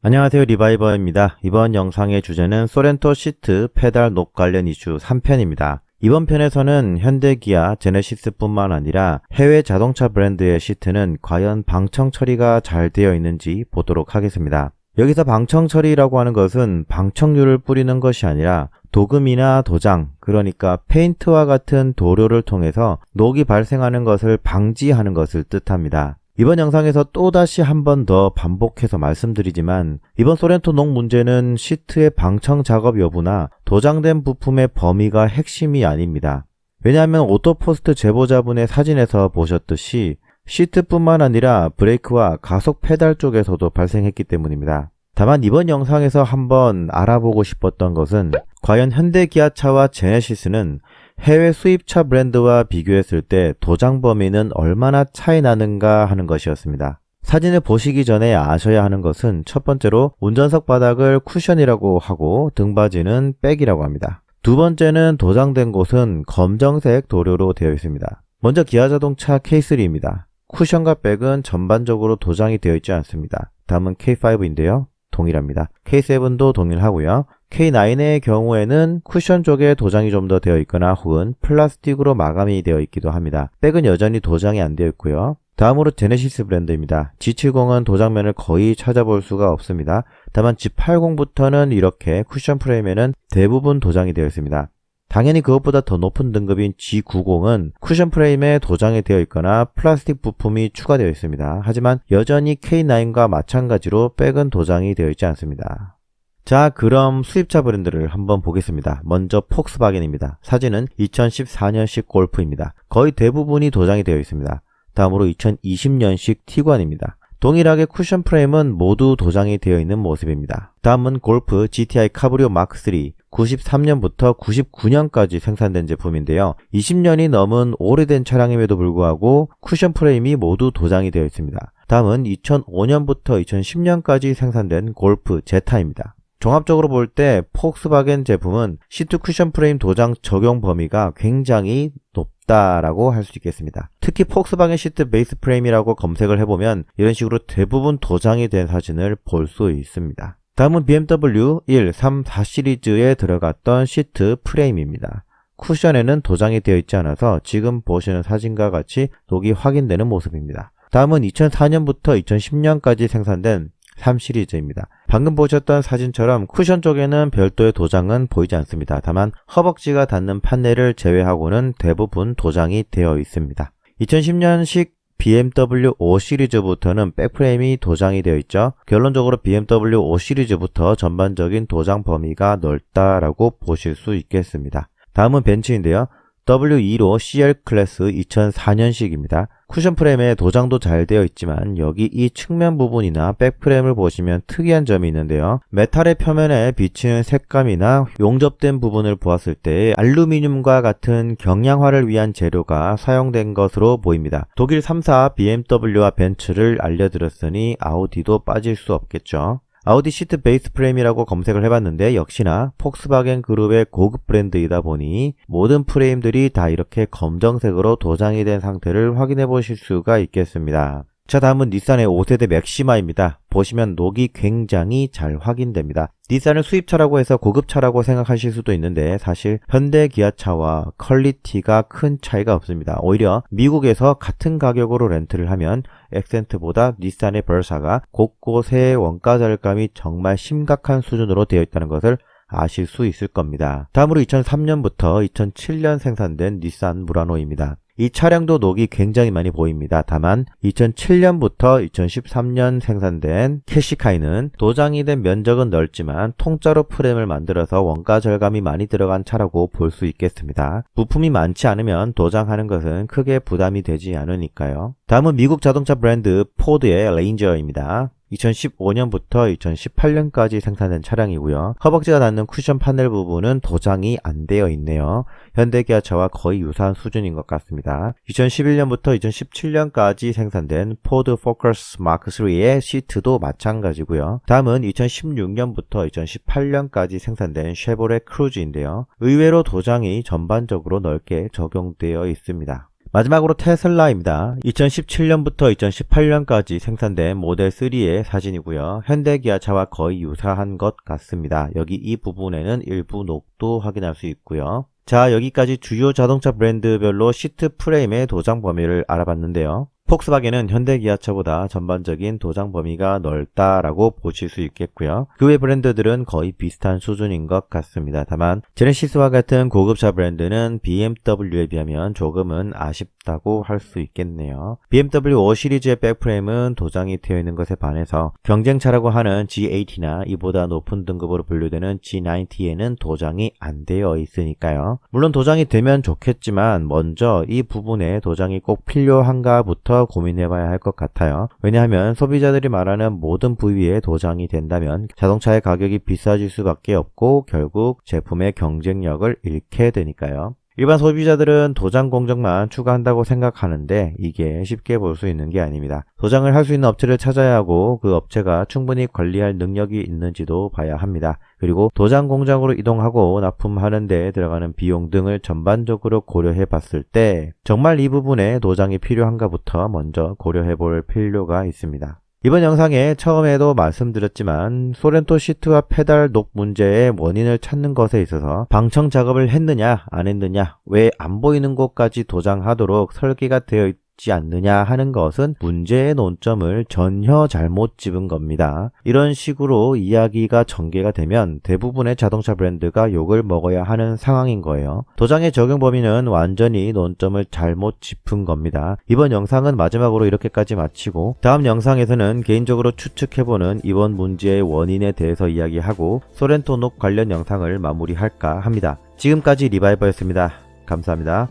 안녕하세요, 리바이버입니다. 이번 영상의 주제는 소렌토 시트 페달 녹 관련 이슈 3편입니다. 이번 편에서는 현대 기아 제네시스뿐만 아니라 해외 자동차 브랜드의 시트는 과연 방청 처리가 잘 되어 있는지 보도록 하겠습니다. 여기서 방청 처리라고 하는 것은 방청유를 뿌리는 것이 아니라 도금이나 도장, 그러니까 페인트와 같은 도료를 통해서 녹이 발생하는 것을 방지하는 것을 뜻합니다. 이번 영상에서 또다시 한 번 더 반복해서 말씀드리지만 이번 소렌토 녹 문제는 시트의 방청 작업 여부나 도장된 부품의 범위가 핵심이 아닙니다. 왜냐하면 오토포스트 제보자분의 사진에서 보셨듯이 시트뿐만 아니라 브레이크와 가속 페달 쪽에서도 발생했기 때문입니다. 다만 이번 영상에서 한번 알아보고 싶었던 것은 과연 현대 기아차와 제네시스는 해외 수입차 브랜드와 비교했을 때 도장 범위는 얼마나 차이 나는가 하는 것이었습니다. 사진을 보시기 전에 아셔야 하는 것은 첫 번째로 운전석 바닥을 쿠션이라고 하고 등받이는 백이라고 합니다. 두 번째는 도장된 곳은 검정색 도료로 되어 있습니다. 먼저 기아자동차 K3입니다. 쿠션과 백은 전반적으로 도장이 되어 있지 않습니다. 다음은 K5인데요. 동일합니다. K7도 동일하고요. K9의 경우에는 쿠션 쪽에 도장이 좀 더 되어 있거나 혹은 플라스틱으로 마감이 되어 있기도 합니다. 백은 여전히 도장이 안 되어 있고요. 다음으로 제네시스 브랜드입니다. G70은 도장면을 거의 찾아볼 수가 없습니다. 다만 G80부터는 이렇게 쿠션 프레임에는 대부분 도장이 되어 있습니다. 당연히 그것보다 더 높은 등급인 G90은 쿠션 프레임에 도장이 되어 있거나 플라스틱 부품이 추가되어 있습니다. 하지만 여전히 K9과 마찬가지로 백은 도장이 되어 있지 않습니다. 자, 그럼 수입차 브랜드를 한번 보겠습니다. 먼저 폭스바겐입니다. 사진은 2014년식 골프입니다. 거의 대부분이 도장이 되어 있습니다. 다음으로 2020년식 티관입니다. 동일하게 쿠션 프레임은 모두 도장이 되어 있는 모습입니다. 다음은 골프 GTI 카브리오 마크3 93년부터 99년까지 생산된 제품인데요. 20년이 넘은 오래된 차량임에도 불구하고 쿠션 프레임이 모두 도장이 되어 있습니다. 다음은 2005년부터 2010년까지 생산된 골프 제타입니다. 종합적으로 볼 때 폭스바겐 제품은 시트 쿠션 프레임 도장 적용 범위가 굉장히 높다라고 할 수 있겠습니다. 특히 폭스바겐 시트 베이스 프레임이라고 검색을 해보면 이런 식으로 대부분 도장이 된 사진을 볼 수 있습니다. 다음은 BMW 1, 3, 4 시리즈에 들어갔던 시트 프레임입니다. 쿠션에는 도장이 되어 있지 않아서 지금 보시는 사진과 같이 녹이 확인되는 모습입니다. 다음은 2004년부터 2010년까지 생산된 3 시리즈입니다. 방금 보셨던 사진처럼 쿠션 쪽에는 별도의 도장은 보이지 않습니다. 다만 허벅지가 닿는 판넬을 제외하고는 대부분 도장이 되어 있습니다. 2010년식 BMW 5 시리즈부터는 백프레임이 도장이 되어 있죠. 결론적으로 BMW 5 시리즈부터 전반적인 도장 범위가 넓다라고 보실 수 있겠습니다. 다음은 벤츠인데요. W2로 CL 클래스 2004년식입니다. 쿠션 프레임에 도장도 잘 되어 있지만 여기 이 측면 부분이나 백프레임을 보시면 특이한 점이 있는데요. 메탈의 표면에 비치는 색감이나 용접된 부분을 보았을 때 알루미늄과 같은 경량화를 위한 재료가 사용된 것으로 보입니다. 독일 3사 BMW와 벤츠를 알려드렸으니 아우디도 빠질 수 없겠죠. 아우디 시트 베이스 프레임이라고 검색을 해봤는데 역시나 폭스바겐 그룹의 고급 브랜드이다 보니 모든 프레임들이 다 이렇게 검정색으로 도장이 된 상태를 확인해 보실 수가 있겠습니다. 자, 다음은 닛산의 5세대 맥시마입니다. 보시면 녹이 굉장히 잘 확인됩니다. 닛산을 수입차라고 해서 고급차라고 생각하실 수도 있는데 사실 현대 기아차와 퀄리티가 큰 차이가 없습니다. 오히려 미국에서 같은 가격으로 렌트를 하면 액센트보다 닛산의 벌사가 곳곳에 원가 절감이 정말 심각한 수준으로 되어 있다는 것을 아실 수 있을 겁니다. 다음으로 2003년부터 2007년 생산된 닛산 무라노입니다. 이 차량도 녹이 굉장히 많이 보입니다. 다만 2007년부터 2013년 생산된 캐시카이는 도장이 된 면적은 넓지만 통짜로 프레임을 만들어서 원가 절감이 많이 들어간 차라고 볼 수 있겠습니다. 부품이 많지 않으면 도장하는 것은 크게 부담이 되지 않으니까요. 다음은 미국 자동차 브랜드 포드의 레인저입니다. 2015년부터 2018년까지 생산된 차량이고요. 허벅지가 닿는 쿠션 파넬 부분은 도장이 안 되어 있네요. 현대기아차와 거의 유사한 수준인 것 같습니다. 2011년부터 2017년까지 생산된 포드 포커스 마크 3의 시트도 마찬가지고요. 다음은 2016년부터 2018년까지 생산된 쉐보레 크루즈인데요. 의외로 도장이 전반적으로 넓게 적용되어 있습니다. 마지막으로 테슬라입니다. 2017년부터 2018년까지 생산된 모델 3의 사진이고요. 현대기아차와 거의 유사한 것 같습니다. 여기 이 부분에는 일부 녹도 확인할 수 있고요. 자, 여기까지 주요 자동차 브랜드별로 시트 프레임의 도장 범위를 알아봤는데요. 폭스바겐은 현대기아차보다 전반적인 도장 범위가 넓다라고 보실 수 있겠고요. 그 외 브랜드들은 거의 비슷한 수준인 것 같습니다. 다만 제네시스와 같은 고급차 브랜드는 BMW에 비하면 조금은 아쉽다고 할 수 있겠네요. BMW 5 시리즈의 백프레임은 도장이 되어 있는 것에 반해서 경쟁차라고 하는 G80나 이보다 높은 등급으로 분류되는 G90에는 도장이 안 되어 있으니까요. 물론 도장이 되면 좋겠지만 먼저 이 부분에 도장이 꼭 필요한가부터 고민해봐야 할 것 같아요. 왜냐하면 소비자들이 말하는 모든 부위에 도장이 된다면 자동차의 가격이 비싸질 수밖에 없고 결국 제품의 경쟁력을 잃게 되니까요. 일반 소비자들은 도장 공정만 추가한다고 생각하는데 이게 쉽게 볼 수 있는 게 아닙니다. 도장을 할 수 있는 업체를 찾아야 하고 그 업체가 충분히 관리할 능력이 있는지도 봐야 합니다. 그리고 도장 공장으로 이동하고 납품하는 데 들어가는 비용 등을 전반적으로 고려해 봤을 때 정말 이 부분에 도장이 필요한가부터 먼저 고려해 볼 필요가 있습니다. 이번 영상에 처음에도 말씀드렸지만 소렌토 시트와 페달 녹 문제의 원인을 찾는 것에 있어서 방청 작업을 했느냐 안 했느냐, 왜 안 보이는 곳까지 도장하도록 설계가 되어 있지 않느냐 하는 것은 문제의 논점을 전혀 잘못 집은 겁니다. 이런 식으로 이야기가 전개가 되면 대부분의 자동차 브랜드가 욕을 먹어야 하는 상황인 거예요. 도장의 적용 범위는 완전히 논점을 잘못 짚은 겁니다. 이번 영상은 마지막으로 이렇게까지 마치고 다음 영상에서는 개인적으로 추측해보는 이번 문제의 원인에 대해서 이야기하고 소렌토 녹 관련 영상을 마무리할까 합니다. 지금까지 리바이버였습니다. 감사합니다.